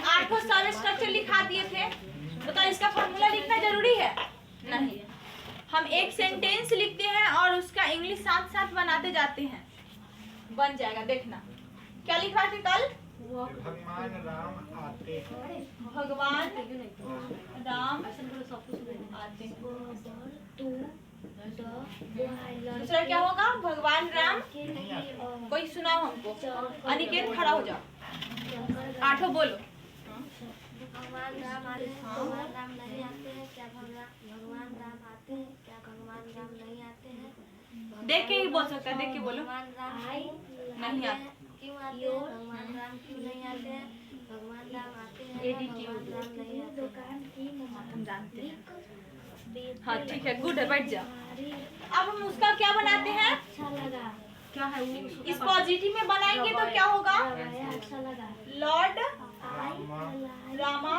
आठों सब स्ट्रक्चर लिखा दिए थे, बताओ इसका फॉर्मूला लिखना जरूरी है? नहीं, हम एक सेंटेंस लिखते हैं और उसका इंग्लिश साथ साथ बनाते जाते हैं, बन जाएगा। देखना क्या लिखा थे कल? भगवान राम आते हैं। भगवान राम आते हैं। दूसरा क्या होगा? भगवान राम। कोई सुनाओ हमको। अनिकेत खड़ा हो जाओ, आठों बोलो। भगवान राम आते हैं, भगवान राम नहीं आते हैं क्या? भगवान राम आते हैं क्या? भगवान राम नहीं आते हैं। देख के ही बोल सकता है, देख के बोलो। भगवान राम नहीं आते क्यों आते हैं? भगवान राम क्यों नहीं आते हैं? भगवान राम आते हैं, भगवान राम नहीं आते। हम जानते हैं। हाँ ठीक है, गुड है, बैठ जाओ। अब हम उसका क्या बनाते हैं? अच्छा लगा। क्या है वो? इस पॉजिटिव में बनाएंगे तो क्या होगा? अच्छा लगा। Lord Rama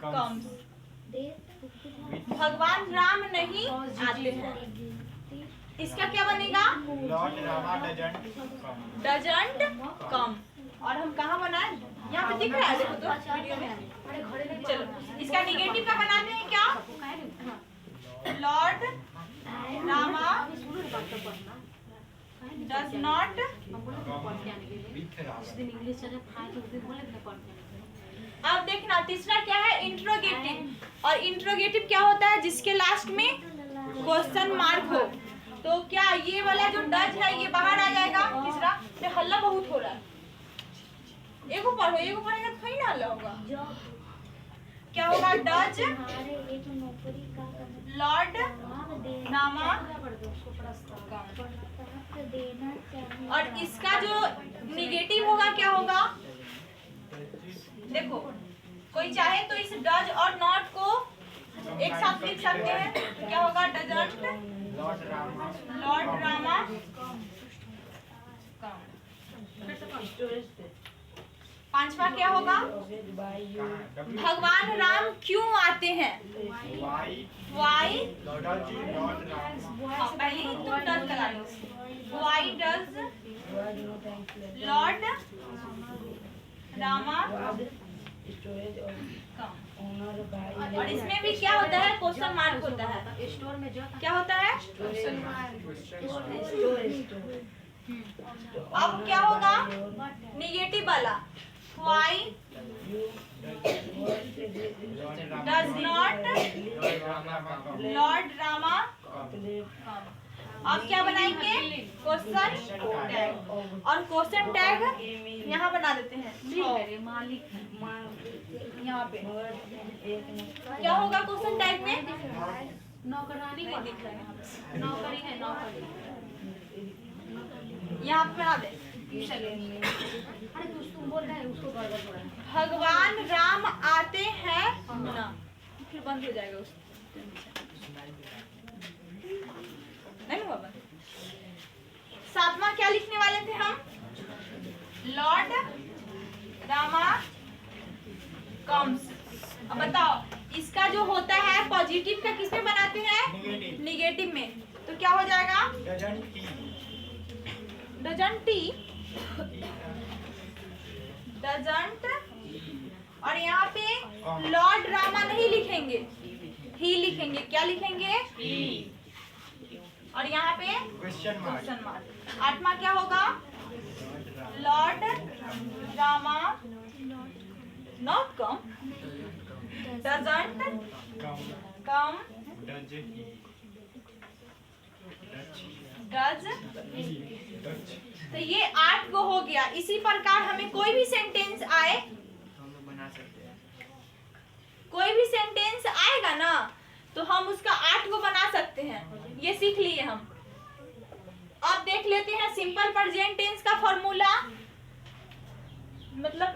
comes. भगवान राम नहीं आते हैं, इसका क्या बनेगा? Lord Rama doesn't come. और हम कहाँ बनाए? यहाँ पे दिख रहा है, देखो तो वीडियो में। चलो इसका निगेटिव का बनाते हैं क्या? Lord Rama does not. अब देखना तीसरा क्या है? इंट्रोगेटिव। और इंट्रोगेटिव क्या होता है? जिसके लास्ट में क्वेश्चन मार्क हो। तो क्या ये वाला जो डज है ये बाहर आ जाएगा? तीसरा ये हल्ला बहुत हो रहा है, एगो पढ़ो, एगो पढ़ेगा तो थोड़ी ना हल्ला होगा। क्या होगा? Does Lord Rama. और इसका जो निगेटिव होगा क्या होगा? देखो कोई चाहे तो इस डज और नॉट को एक साथ लिख सकते हैं। तो क्या होगा? Doesn't Lord Rama. पांचवा क्या होगा? भगवान राम क्यों आते हैं? वाई। पहले ही तो डज लगा लो। वाई डज लॉर्ड रामा कम। और इसमें भी क्या होता है? क्वेश्चन मार्क होता है। स्टोर में जो क्या होता है? अब क्या होगा? निगेटिव वाला why does not Lord Rama. अब क्या बनाएंगे? Question tag. और क्वेश्चन टैग यहाँ बना देते हैं। यहाँ पे क्या होगा? क्वेश्चन टैग में नौकरानी नहीं दिख रहा है, नौकरी है, नौकरी यहाँ पे बना दे। भगवान राम आते हैं ना, फिर बंद हो जाएगा उस नहीं हुआ बंद। सातवां क्या लिखने वाले थे हम? Lord Rama comes. अब बताओ इसका जो होता है पॉजिटिव का किस में बनाते हैं? निगेटिव में। तो क्या हो जाएगा? Doesn't T doesn't. और यहाँ पे लॉर्ड रामा नहीं लिखेंगे, ही लिखेंगे। क्या लिखेंगे? और यहाँ पे क्वेश्चन मार्क। आठवां क्या होगा? Lord Rama not come doesn't come does. तो ये 8 को हो गया। इसी प्रकार हमें कोई भी सेंटेंस आए, कोई भी सेंटेंस आएगा ना तो हम उसका 8 को बना सकते हैं। ये सीख लिए हम। अब देख लेते हैं सिंपल प्रेजेंट टेंस का फॉर्मूला, मतलब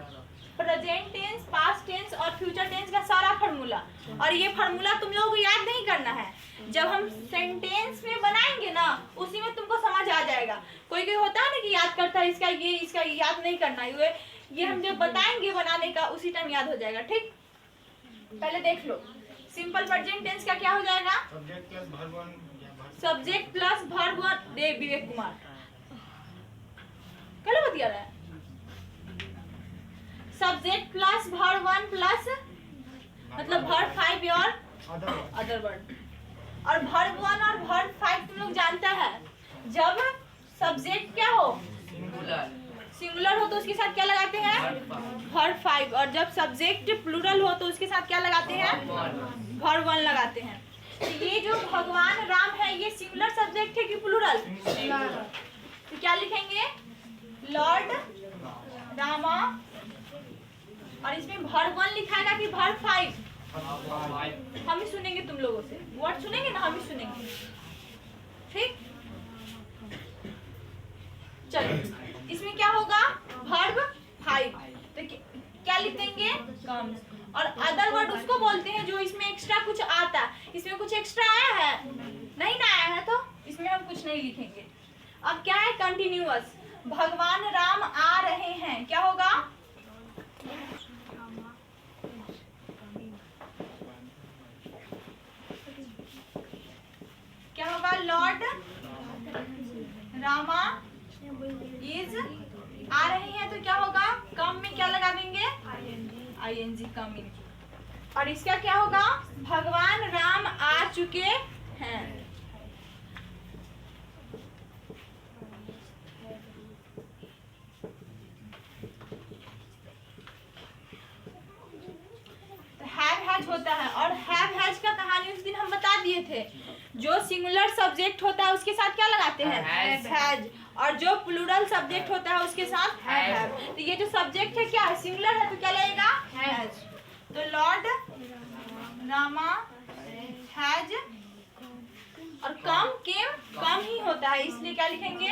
प्रेजेंट टेंस, पास्ट टेंस और फ्यूचर टेंस का सारा फॉर्मूला। और ये फॉर्मूला तुम लोगों को याद नहीं करना है, जब हम सेंटेंस में बनाएंगे ना उसी में तुमको समझ आ जाएगा। कोई कोई होता है ना कि याद करता है इसका याद नहीं करना है, ये हम जब बताएंगे बनाने का उसी टाइम याद हो जाएगा। ठीक, पहले देख लो सिंपल प्रेजेंट टेंस का क्या हो जाएगा? Subject plus verb one. दे विवेक कुमार कल बतिया रहा है। सब्जेक्ट प्लस वर्ब 1 प्लस मतलब वर्ब 5 और अदर अदर वर्ड। और वर्ब 1 और वर्ब 5 तुम लोग जानता है, जब सब्जेक्ट क्या हो सिंगुलर हो तो उसके साथ क्या लगाते हैं वर्ब 5, और जब सब्जेक्ट प्लूरल हो तो उसके साथ क्या लगाते हैं वर्ब 1 लगाते हैं। तो ये जो भगवान राम है ये सिंगुलर सब्जेक्ट है कि प्लूरल? तो क्या लिखेंगे लॉर्ड रामा, और इसमें वर्ब 1 लिखाएगा कि वर्ब 5? हम ही सुनेंगे तुम लोगों से, वर्ड सुनेंगे ना, हम ही सुनेंगे, ठीक। चलो इसमें क्या होगा वर्ब 5, तो क्या लिख देंगे कम्स। और अदर वर्ड उसको बोलते हैं जो इसमें एक्स्ट्रा कुछ आता है। इसमें कुछ एक्स्ट्रा आया है नहीं ना आया है, तो इसमें हम कुछ नहीं लिखेंगे। अब क्या है कंटिन्यूअस, भगवान राम आ रहे हैं, क्या होगा क्या होगा लॉर्ड रामा इज आ रहे हैं, तो क्या होगा कम में क्या लगा देंगे आईएनजी कमिंग। और इसका क्या होगा भगवान राम आ चुके हैं। तो हैव हैज होता है, और हैव हैज का कहानी उस दिन हम बता दिए थे, जो सिंगुलर सब्जेक्ट होता है उसके साथ क्या लगाते हैं हैज, और जो प्लूरल सब्जेक्ट होता है उसके साथ हैव। तो ये जो सब्जेक्ट है क्या है सिंगुलर है तो क्या लगेगा हैज। तो लॉर्ड रामा हैज, और कम केम कम ही होता है इसलिए क्या लिखेंगे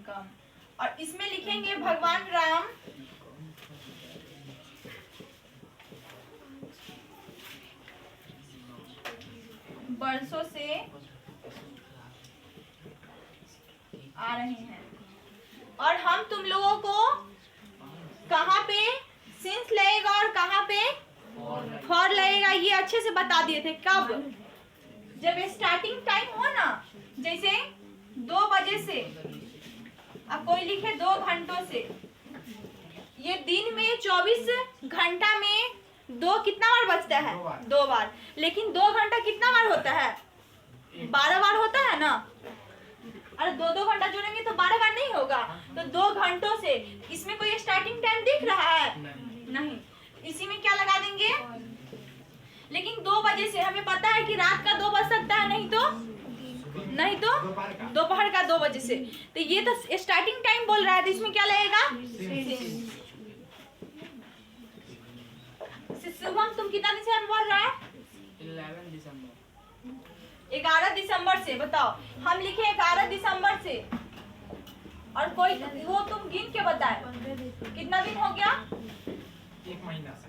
कम। और इसमें लिखेंगे भगवान राम बरसों से आ रहे हैं। और हम तुम लोगों को कहाँ पे सिंस लगेगा और कहाँ पे फॉर लगेगा ये अच्छे से बता दिए थे। कब? जब स्टार्टिंग टाइम हो ना, जैसे 2 बजे से, अब कोई लिखे 2 घंटों से, ये दिन में 24 घंटा में 2 कितना बार बचता है 2 बार, लेकिन 2 घंटा कितना बार होता है 12 बार होता है ना। अरे 2-2 घंटा जोड़ेंगे तो 12 बार नहीं होगा। तो 2 घंटों से, इसमें कोई स्टार्टिंग टाइम दिख रहा है नहीं, इसी में क्या लगा देंगे। लेकिन 2 बजे से हमें पता है कि रात का 2 बज सकता है, नहीं तो दोपहर का 2 बजे से। तो ये तो स्टार्टिंग टाइम बोल रहा है, तो इसमें क्या लगेगा शुभम। तुम कितना दिसंबर बोल रहा है 11 दिसंबर 11 दिसंबर से। बताओ हम लिखे 11 दिसंबर से, और कोई वो तुम गिन के बताए कितना दिन हो गया 1 महीना से।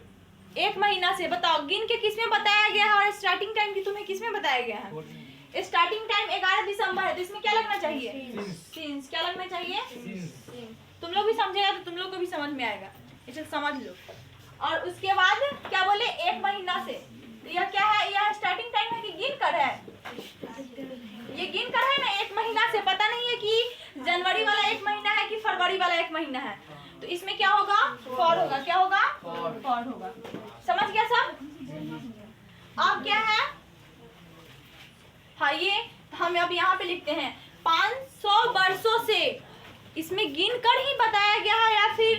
1 महीना से। बताओ गिन के किसमें बताया गया है, और स्टार्टिंग टाइम की तुम्हें किसमें बताया गया है। स्टार्टिंग टाइम 11 दिसंबर है, तो इसमें क्या लगना चाहिए सिंस। क्या लगना चाहिए तुम लोग भी समझेगा तो तुम लोग को भी समझ में आएगा, इसे समझ लो। और उसके बाद क्या बोले 1 महीना से, तो यह क्या है, यह स्टार्टिंग टाइम है कि गिन कर है, ये गिन कर है ना 1 महीना से। पता नहीं है कि जनवरी वाला 1 महीना है कि फरवरी वाला 1 महीना है, तो इसमें क्या होगा फॉर होगा। क्या होगा फॉर होगा। समझ गया सब। अब क्या है, हाँ ये हम अब यहाँ पे लिखते हैं 500 वर्षों से। इसमें गिन कर ही बताया गया है या फिर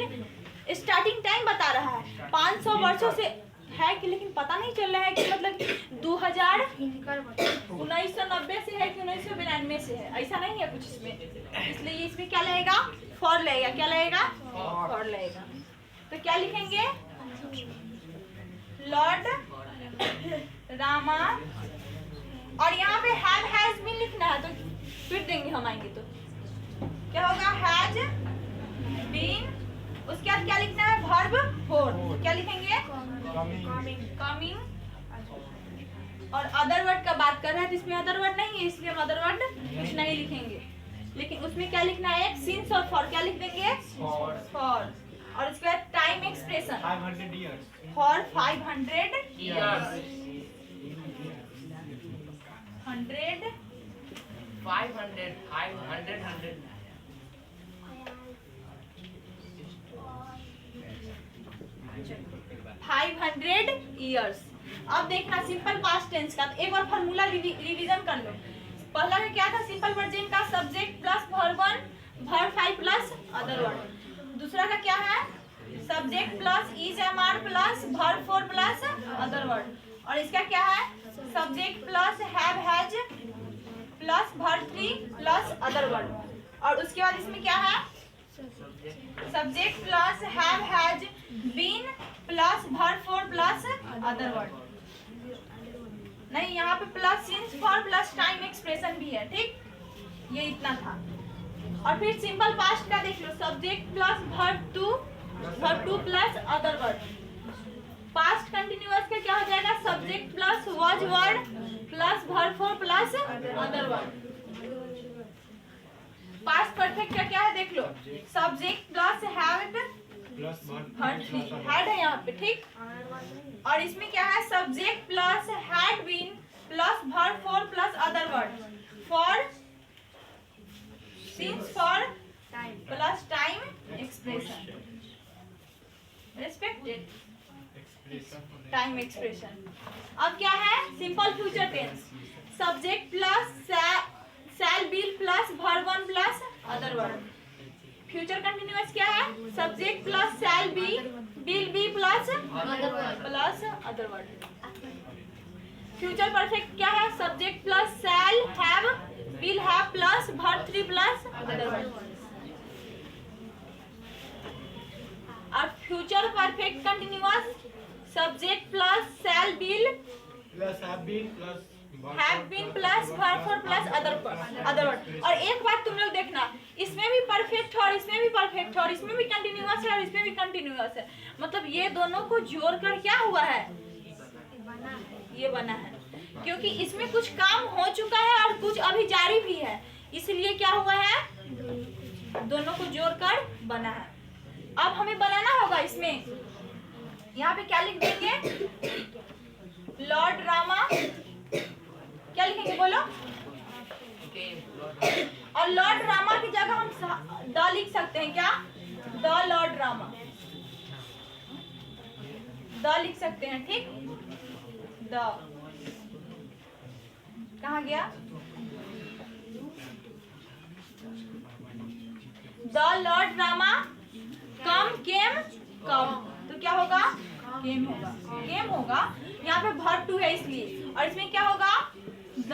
स्टार्टिंग टाइम बता रहा है। 500 वर्षों से है कि, लेकिन पता नहीं चल रहा है कि मतलब 1990 से है कि 1992 से है, ऐसा नहीं है कुछ इसमें। इसलिए इसमें क्या लगेगा फॉर लगेगा। क्या लगेगा फॉर लगेगा। तो क्या लिखेंगे लॉर्ड रामा, और यहाँ पे हैज भी लिखना है, तो फिर देंगे हम आएंगे तो क्या होगा हैज बीन। उसके बाद क्या लिखना है वर्ब 4। क्या लिखेंगे कमिंग। और अदर वर्ड का बात कर रहे हैं तो इसमें अदर वर्ड नहीं है, इसलिए हम अदर वर्ड कुछ नहीं लिखेंगे। लेकिन उसमें क्या लिखना है एक सिंस और फॉर। क्या लिख देंगे फॉर। और उसके बाद time expression 500 years for 500 years 500 500 100 100 years। अब देखना सिंपल पास्ट टेंस का, तो एक बार फार्मूला रिवीजन कर लो। पहला का क्या था, सिंपल प्रेजेंट का subject plus verb 1 verb 5 plus other word. दूसरा का क्या है, subject plus is am are plus verb 4 plus other word. और इसका क्या है, subject plus have has plus verb 3 plus other word. और उसके बाद इसमें क्या है, subject plus have has been plus verb 4 plus other word. नहीं, यहाँ पे plus since for plus time expression भी है, ठीक, ये इतना था। और फिर सिंपल पास्ट का देख लो, subject plus verb 2 plus other word. Past continuous का क्या हो जाएगा, subject plus was word plus verb 4 plus other word. Past perfect का क्या है देख लो, subject plus had plus had है यहाँ पे, ठीक। और इसमें क्या है, subject plus had been plus verb 4 plus other word. For since for plus time expression, respected time expression. अब क्या है, simple future tense, subject plus shall be plus verb 1 plus other word. Future continuous क्या है, subject plus shall be will be plus other word. Future perfect क्या है, subject plus shall have will have plus verb 3 plus other word. और future perfect continuous, subject plus shall will plus have been plus verb 4 plus other word. और एक बात तुम लोग देखना, इसमें भी परफेक्ट है और इसमें भी परफेक्ट है और इसमें भी कंटिन्यूअस है और इसमें भी कंटिन्यूअस है। मतलब ये दोनों को जोड़कर क्या हुआ है, ये बना है, क्योंकि इसमें कुछ काम हो चुका है और कुछ अभी जारी भी है, इसलिए क्या हुआ है, दोनों को जोड़कर बना है। अब हमें बनाना होगा इसमें, यहाँ पे क्या लिख देंगे, लॉर्ड रामा, क्या लिखेंगे बोलो, और लॉर्ड रामा की जगह हम द लिख सकते हैं, क्या, द लॉर्ड रामा, द लिख सकते हैं, ठीक। द कहाँ गया, द लॉर्ड रामा कम केम कम, तो क्या होगा, केम होगा, केम होगा। यहाँ पे वर्ब 2 है इसलिए, और इसमें क्या होगा, the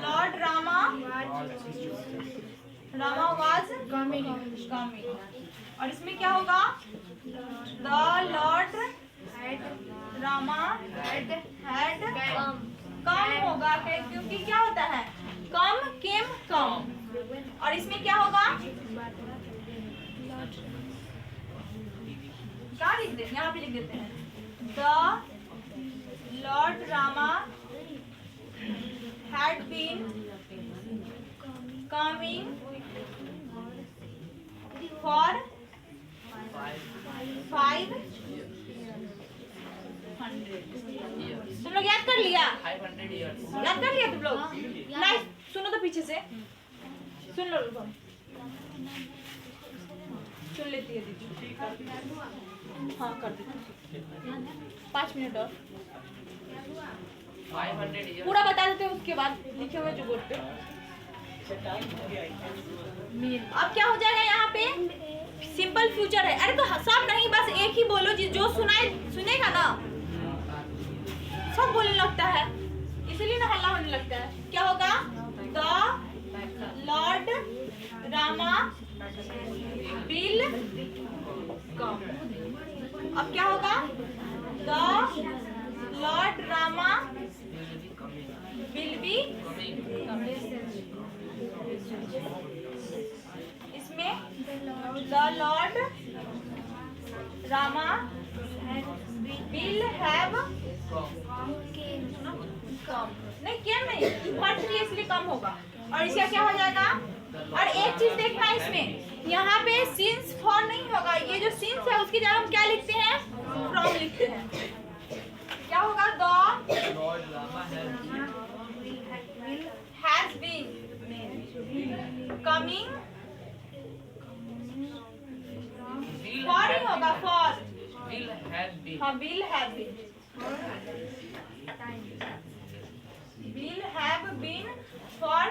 lord Rama was coming. और इसमें क्या होगा, the lord Rama had come होगा, क्योंकि क्या होता है, कम केम कम। और इसमें क्या होगा, क्या लिख देते हैं, यहाँ पे लिख देते हैं, the lord Rama had been coming for 500। तुम लोग याद कर लिया, 500 years। याद कर लिया तुम लोग, नहीं सुनो तो पीछे से सुन लो, सुन लेती है दीदी, हाँ कर दीजिए, 5 मिनट और 500 years। पूरा बता देते हैं, उसके बाद लिखे हुए जो बोर्ड पे। अब क्या हो जाएगा, यहाँ पे सिंपल फ्यूचर है, अरे तो सब नहीं, बस एक ही बोलो, जो सुनेगा ना सब बोलने लगता है, इसलिए ना हल्ला होने लगता है। क्या होगा, the lord Rama will come. अब क्या होगा, the lord Rama will be, इसमें the lord Rama will have come, नहीं केम नहीं, वर्ब 3 इसलिए कम होगा। और इसका क्या हो जाएगा, और एक चीज देखना है इसमें, यहाँ पे सिंस फॉर नहीं होगा, ये जो सिंस है उसकी जगह हम क्या लिखते हैं, फ्रॉम लिखते हैं। क्या होगा, the lord Rama has been coming, for ही होगा, फॉर will have हाँ will have been for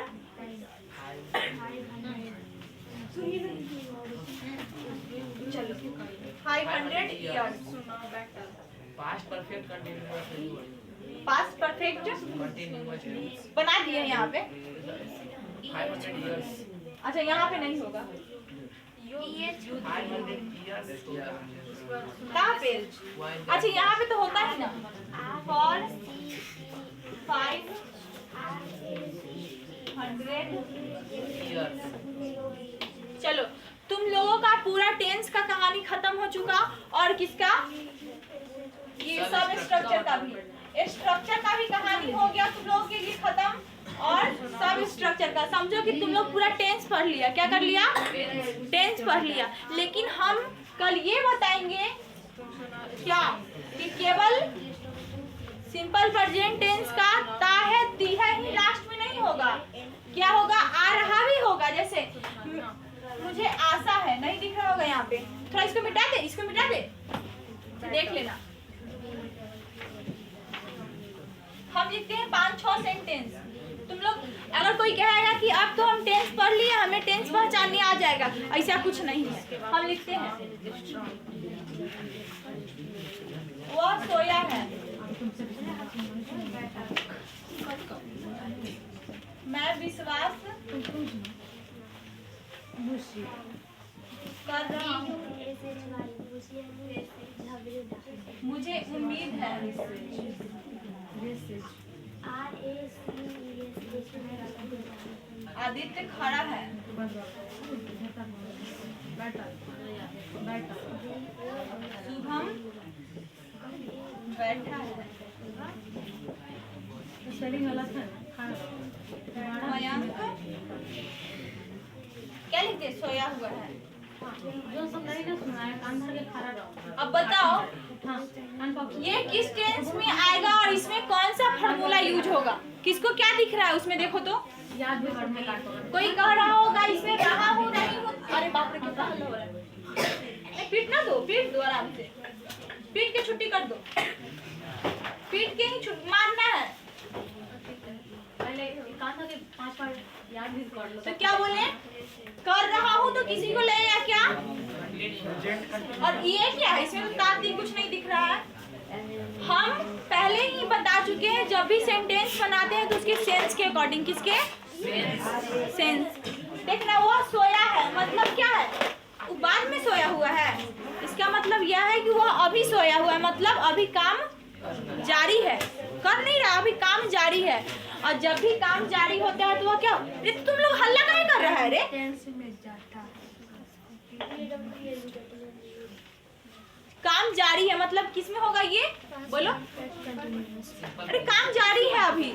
500 years. Past perfect continuous past perfect continuous बना दिए यहाँ पे। 500 years अच्छा यहाँ पे नहीं होगा 500 years कहाँ पे? अच्छा यहाँ पे तो होता है ना for 500 years चलो तुम लोगों का पूरा टेंस का कहानी खत्म हो चुका और किसका ये सब स्ट्रक्चर का भी कहानी हो गया तुम लोगों के लिए खत्म और सब स्ट्रक्चर का समझो कि तुम लोग पूरा टेंस पढ़ लिया। क्या कर लिया? टेंस पढ़ लिया। लेकिन हम कल ये बताएंगे क्या कि केवल सिंपल प्रेजेंट टेंस का ता है ती है ही लास्ट में नहीं होगा। क्या होगा? आ रहा भी होगा। जैसे मुझे आशा है, नहीं दिख रहा होगा यहाँ पे, थोड़ा इसको मिटा दे, देख लेना। हम लिखते हैं 5-6 सेंटेंस। तुम लोग अगर कोई कहेगा कि अब तो हम टेंस पढ़ लिए, हमें टेंस पहचानने आ जाएगा, ऐसा कुछ नहीं है। हम लिखते हैं वो सोया है, मैं विश्वास कर रहा हूँ, मुझे उम्मीद है। आदित्य खड़ा है, शुभम बैठा है, मयंक क्या लिखते? सोया हुआ है। जो सब नहीं ना सुना है कान धर के खड़ा रहो। अब बताओ हाँ ये किस टेंस में आएगा और इसमें कौन सा फॉर्मूला यूज होगा? किसको क्या दिख रहा है उसमें? देखो तो याद भी करने काटो। कोई कह रहा होगा इसमें रहा हूँ नहीं हूँ। अरे बाप रे कितना हल्ला हो रहा है। पीट ना दो, पीट दो आराम से, पीट के छुट्टी कर दो, पीट के ही मारना है। पहले कान धर के 5 बार याद भी कर लो। तो क्या बोले? कर रहा हूँ तो किसी को लगेगा क्या? और ये क्या है? इसमें तो ताती कुछ नहीं दिख रहा है। हम पहले ही बता चुके हैं जब भी सेंटेंस बनाते हैं तो उसके सेंस के अकॉर्डिंग, किसके सेंस। देखना वो सोया है मतलब क्या है? वो बाद में सोया हुआ है, इसका मतलब यह है कि वह अभी सोया हुआ है, मतलब अभी काम जारी है, कर नहीं रहा, अभी काम जारी है। और जब भी काम जारी होता है तो वह क्या? रे तुम लोग हल्ला काहे कर रहा है रे? काम जारी है मतलब किस में होगा ये? बोलो। अरे काम जारी है अभी,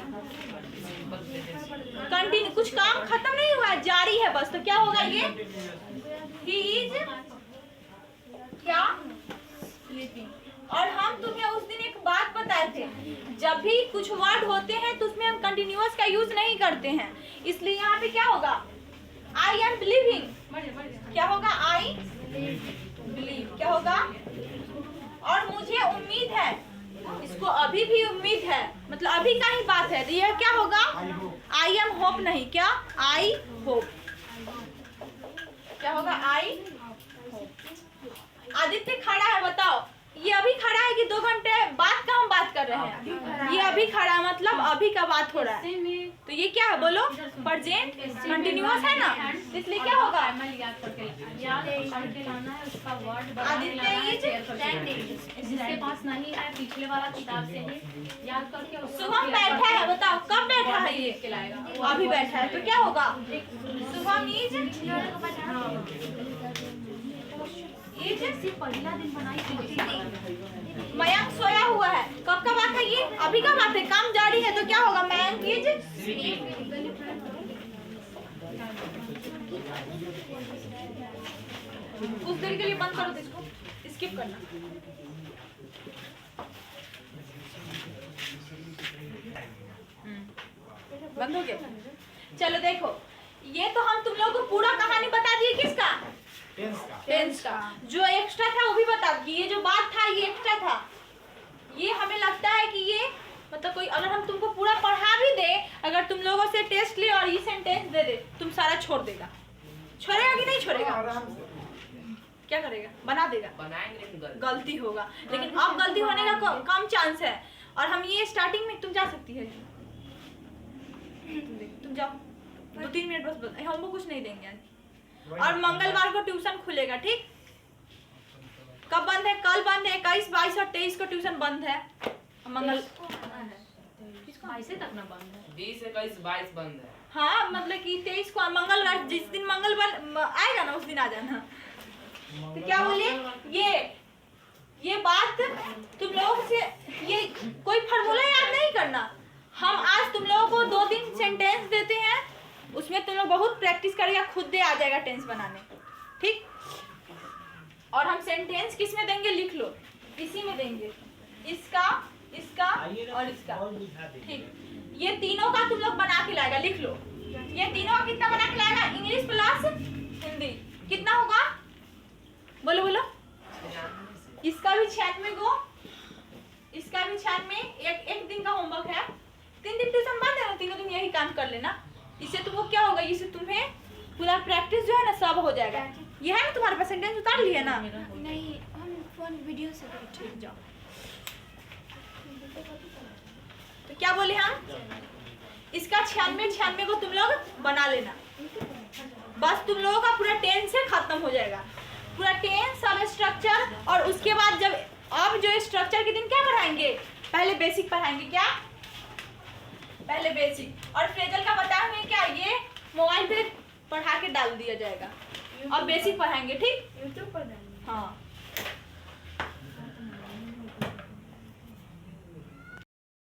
कंटिन्यू, कुछ काम खत्म नहीं हुआ है, जारी है बस। तो क्या होगा ये? He is क्या? और हम तुम्हें उस दिन एक बात बताए थे, जब भी कुछ वर्ड होते हैं तो उसमें हम कंटिन्यूअस का यूज नहीं करते हैं, इसलिए यहाँ पे क्या होगा? I am believing. क्या होगा? I believe. क्या होगा? और मुझे उम्मीद है, इसको अभी भी उम्मीद है, मतलब अभी का ही बात है, तो यह क्या होगा? आई एम होप नहीं, क्या? I hope. क्या होगा? I hope. आदित्य खड़ा है, बताओ ये अभी खड़ा है कि 2 घंटे बाद का हम बात कर रहे हैं? ये अभी खड़ा है मतलब अभी का बात हो रहा है, तो ये क्या है? बोलो। प्रेजेंट कंटिन्यूअस है ना, इसलिए क्या होगा? याद करके लाना है उसका वर्ड। आदित्य जिसके पास नहीं है पिछले वाला किताब से ही याद करके शुभम बैठा है, बताओ कब बैठा है? ये अभी बैठा है, तो क्या होगा? शुभम इज पहला दिन बनाई थी। मयंक सोया हुआ है, कब का बात है ये? अभी का बात है, काम जारी है, तो क्या होगा? मयंक इज कुछ देर के लिए बंद करो, इसको स्किप करना। बंद हो गया? चलो देखो, ये तो हम तुम लोगों को पूरा कहानी बता दिए। किसका? टेंस का। जो एक्स्ट्रा था वो भी बता दिए, ये जो बात था ये एक्स्ट्रा था, ये हमें लगता है कि ये मतलब कोई अगर हम तुमको पूरा पढ़ा भी दे, अगर तुम लोगों से टेस्ट ले और ये सेंटेंस दे दे, तुम सारा छोड़ देगा। छोड़ेगा कि नहीं छोड़ेगा? आराम से क्या करेगा? बना देगा। बनाएंगे लेकिन गलती होगा, लेकिन अब गलती होने का कम चांस है। और हम ये स्टार्टिंग में तुम जा सकती है, तुम जाओ 2-3 मिनट बस, हमको कुछ नहीं देंगे आज। और मंगलवार को ट्यूशन खुलेगा, ठीक? कब बंद है? कल बंद है। 21, 22 और 23 को ट्यूशन बंद है। मंगल 22 तक ना बंद है। 20, 21, 22 बंद है। हाँ, मतलब कि 23 को मंगलवार, जिस दिन मंगलवार आएगा ना उस दिन आ जाना। तो क्या बोलिए, ये बात तुम लोगों से, ये कोई फार्मूला याद नहीं करना। हम आज तुम लोगों को 2-3 सेंटेंस देते हैं, उसमें तुम लोग बहुत प्रैक्टिस करेगा, खुद दे आ जाएगा टेंस बनाने, ठीक? और हम सेंटेंस किस में देंगे? लिख लो, इसी में देंगे, इसका, इसका और इसका, ठीक? ये तीनों का तुम लोग बना के लाएगा, लिख लो। ये तीनों का कितना बना के लाएगा? इंग्लिश प्लस हिंदी कितना होगा? बोलो बोलो। इसका भी 96 गो, इसका भी 96। एक दिन का होमवर्क है, 3 दिन ट्यूशन बंद है ना, तीनों दिन यही काम कर लेना। इससे तुमको क्या होगा? इससे तुम्हें पूरा प्रैक्टिस जो है ना सब हो जाएगा। ये है ना तुम्हारे पास, सेंटेंस उतार लिया ना? नहीं, हम फोन वीडियो से ठीक, जाओ। तो क्या बोले हम? इसका 96 को तुम लोग बना लेना, बस तुम लोगों का पूरा टेंस से खत्म हो जाएगा, पूरा टेंस, सब स्ट्रक्चर। और उसके बाद जब अब जो स्ट्रक्चर के दिन क्या पढ़ाएंगे? पहले बेसिक पढ़ाएंगे। क्या? पहले बेसिक। और फ्रेजल का बताए हुए क्या, ये मोबाइल पे पढ़ा के डाल दिया जाएगा। अब बेसिक पढ़ाएंगे, ठीक? यूट्यूब पर डालेंगे। हाँ,